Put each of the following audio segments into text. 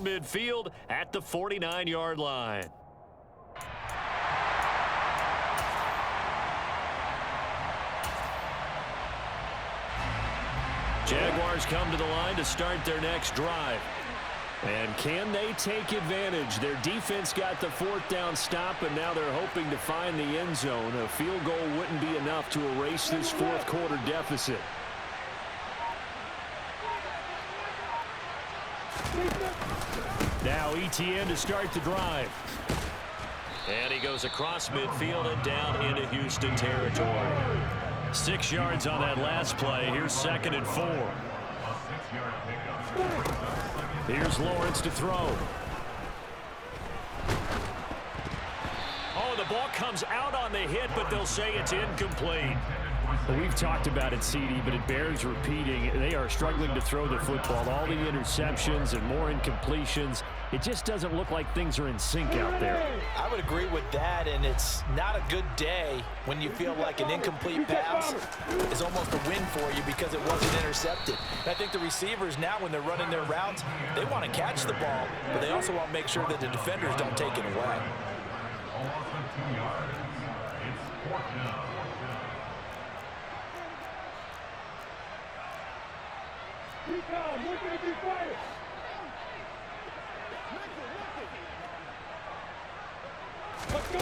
midfield at the 49-yard line. Jaguars come to the line to start their next drive. And can they take advantage? Their defense got the fourth down stop, and now they're hoping to find the end zone. A field goal wouldn't be enough to erase this fourth quarter deficit. Now ETN to start the drive. And he goes across midfield and down into Houston territory. 6 yards on that last play. Here's 2nd and 4. Here's Lawrence to throw. Oh, the ball comes out on the hit, but they'll say it's incomplete. Well, we've talked about it, CD, but it bears repeating. They are struggling to throw the football. All the interceptions and more incompletions. It just doesn't look like things are in sync out there. I would agree with that, and it's not a good day when you feel like an incomplete pass is almost a win for you because it wasn't intercepted. And I think the receivers now, when they're running their routes, they want to catch the ball, but they also want to make sure that the defenders don't take it away. Let's go.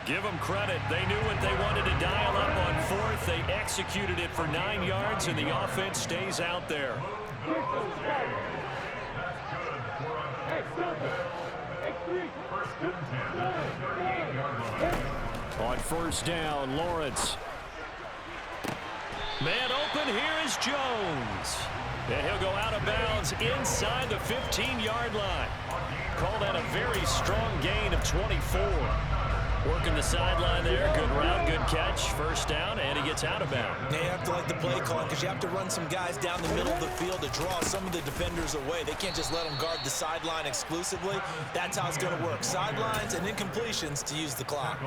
Give them credit. They knew what they wanted to dial up on fourth. They executed it for 9 yards, and the offense stays out there. On first down, Lawrence. Man open, here is Jones. And he'll go out of bounds inside the 15-yard line. Call that a very strong gain of 24. Working the sideline there. Good route, good catch. First down, and he gets out of bounds. Now you have to like the play call because you have to run some guys down the middle of the field to draw some of the defenders away. They can't just let them guard the sideline exclusively. That's how it's going to work. Sidelines and incompletions to use the clock.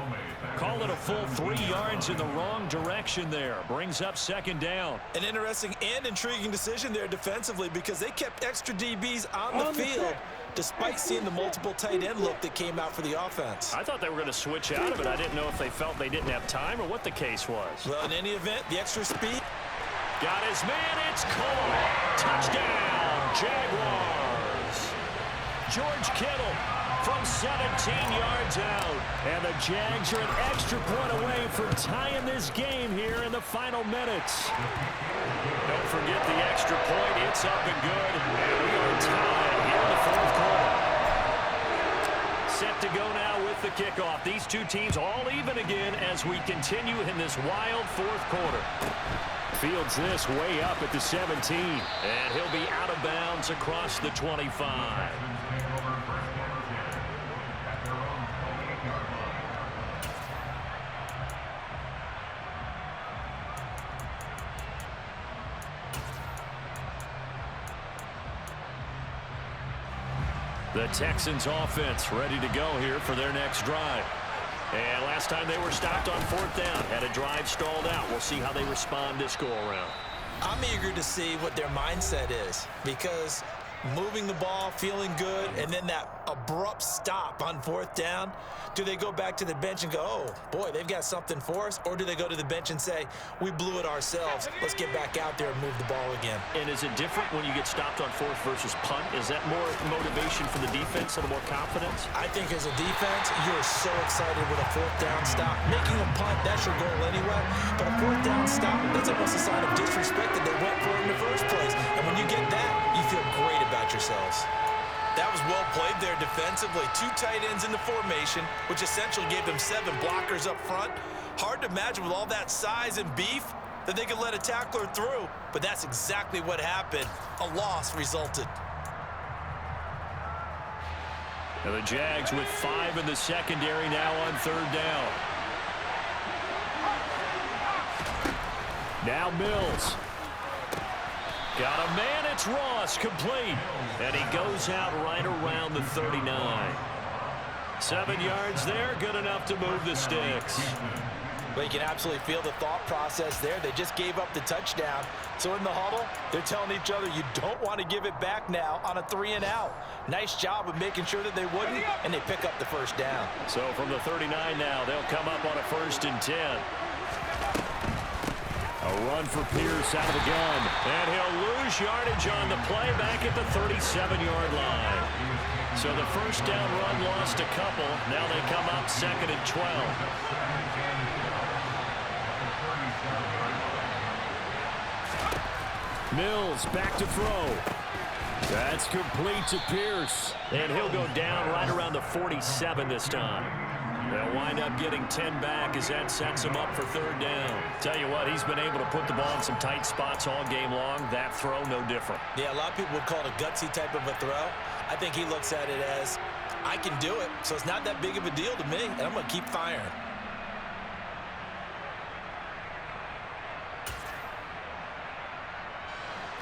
Call it a full 3 yards in the wrong direction there. Brings up 2nd down. An interesting and intriguing decision there defensively because they kept extra DBs on the field despite seeing the multiple tight end look that came out for the offense. I thought they were going to switch out of it. I didn't know if they felt they didn't have time or what the case was. Well, in any event, the extra speed. Got his man. It's caught. Touchdown, Jaguars. George Kittle from 17 yards out. And the Jags are an extra point away from tying this game here in the final minutes. Don't forget the extra point. It's up and good. And we are tied here in the fourth quarter. Set to go now with the kickoff. These two teams all even again as we continue in this wild fourth quarter. Fields this way up at the 17. And he'll be out of bounds across the 25. The Texans offense ready to go here for their next drive. And last time they were stopped on fourth down, had a drive stalled out. We'll see how they respond this go-around. I'm eager to see what their mindset is because moving the ball, feeling good, and then that abrupt stop on fourth down, do they go back to the bench and go, oh, boy, they've got something for us? Or do they go to the bench and say, we blew it ourselves. Let's get back out there and move the ball again. And is it different when you get stopped on fourth versus punt? Is that more motivation for the defense and more confidence? I think as a defense, you're so excited with a fourth down stop. Making a punt, that's your goal anyway. But a fourth down stop, that's almost a sign of disrespect that they went for it in the first place. And when you get that, you feel great about yourselves. That was well played there defensively. 2 tight ends in the formation, which essentially gave them 7 blockers up front. Hard to imagine with all that size and beef that they could let a tackler through, but that's exactly what happened. A loss resulted. Now the Jags with 5 in the secondary now on third down. Now Mills. Got a man, it's Ross, complete. And he goes out right around the 39. 7 yards there, good enough to move the sticks. Well, you can absolutely feel the thought process there. They just gave up the touchdown. So in the huddle, they're telling each other, you don't want to give it back now on a 3-and-out. Nice job of making sure that they wouldn't, and they pick up the first down. So from the 39 now, they'll come up on a 1st and 10. A run for Pierce out of the gun. And he'll lose yardage on the play back at the 37-yard line. So the first down run lost a couple. Now they come up 2nd and 12. Mills back to throw. That's complete to Pierce. And he'll go down right around the 47 this time. They'll wind up getting 10 back as that sets him up for 3rd down. Tell you what, he's been able to put the ball in some tight spots all game long. That throw, no different. Yeah, a lot of people would call it a gutsy type of a throw. I think he looks at it as, I can do it, so it's not that big of a deal to me, and I'm going to keep firing.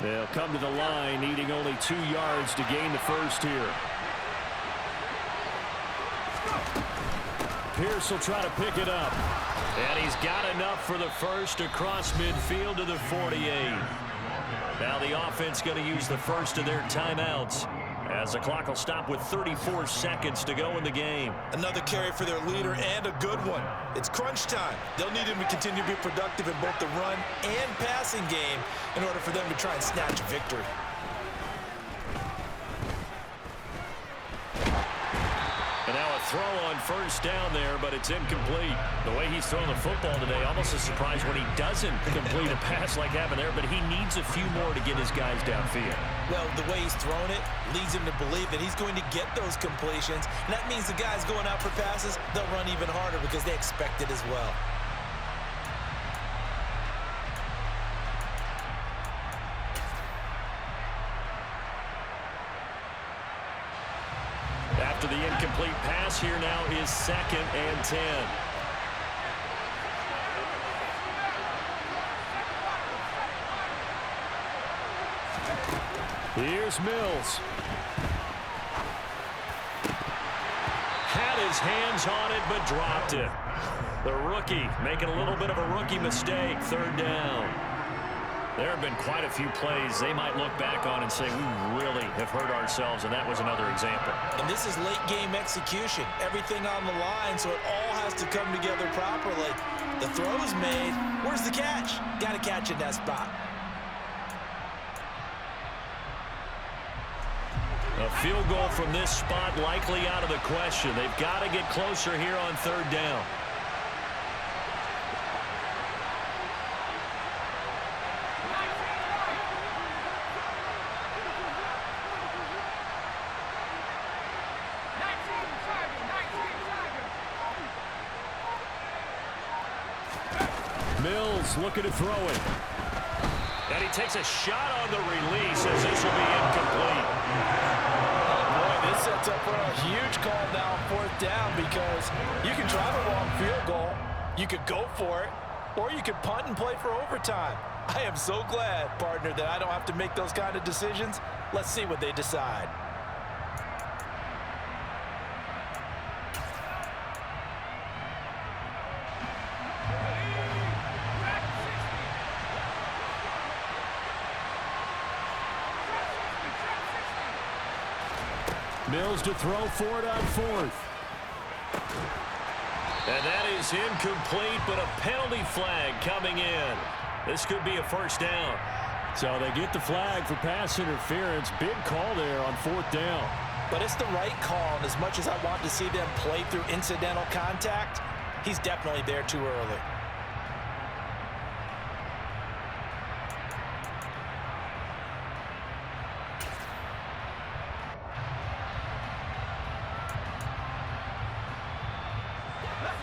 They'll come to the line, needing only 2 yards to gain the first here. Pierce will try to pick it up. And he's got enough for the first across midfield to the 48. Now the offense going to use the first of their timeouts, as the clock will stop with 34 seconds to go in the game. Another carry for their leader, and a good one. It's crunch time. They'll need him to continue to be productive in both the run and passing game in order for them to try and snatch victory. And now a throw on first down there, but it's incomplete. The way he's throwing the football today, almost a surprise when he doesn't complete a pass like having there, but he needs a few more to get his guys downfield. Well, the way he's thrown it leads him to believe that he's going to get those completions. And that means the guys going out for passes, they'll run even harder because they expect it as well. After the incomplete pass, here now is 2nd and 10. Here's Mills. Had his hands on it, but dropped it. The rookie making a little bit of a rookie mistake. 3rd down. There have been quite a few plays they might look back on and say, we really have hurt ourselves, and that was another example. And this is late game execution. Everything on the line, so it all has to come together properly. The throw's made. Where's the catch? Got to catch in that spot. A field goal from this spot likely out of the question. They've got to get closer here on 3rd down. Mills looking to throw it. And he takes a shot on the release as this will be incomplete. Oh boy, this sets up for a huge call now on 4th down, because you can try the long field goal, you could go for it, or you could punt and play for overtime. I am so glad, partner, that I don't have to make those kind of decisions. Let's see what they decide. Mills to throw for it on 4th. And that is incomplete, but a penalty flag coming in. This could be a first down. So they get the flag for pass interference. Big call there on 4th down. But it's the right call, and as much as I want to see them play through incidental contact, he's definitely there too early.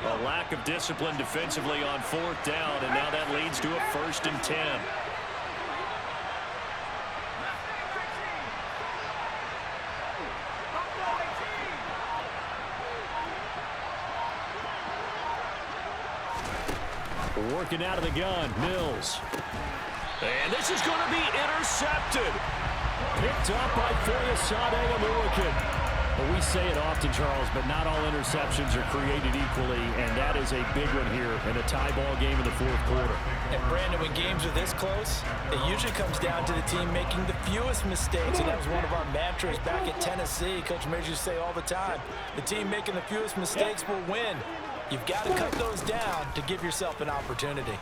A lack of discipline defensively on 4th down, and now that leads to a 1st and 10. Working out of the gun, Mills. And this is going to be intercepted. Picked up by Foyesade Aluakin. Well, we say it often, Charles, but not all interceptions are created equally, and that is a big one here in a tie ball game in the fourth quarter. And, Brandon, when games are this close, it usually comes down to the team making the fewest mistakes, and that was one of our mantras back at Tennessee. Coach Majors used to say all the time, the team making the fewest mistakes will win. You've got to cut those down to give yourself an opportunity.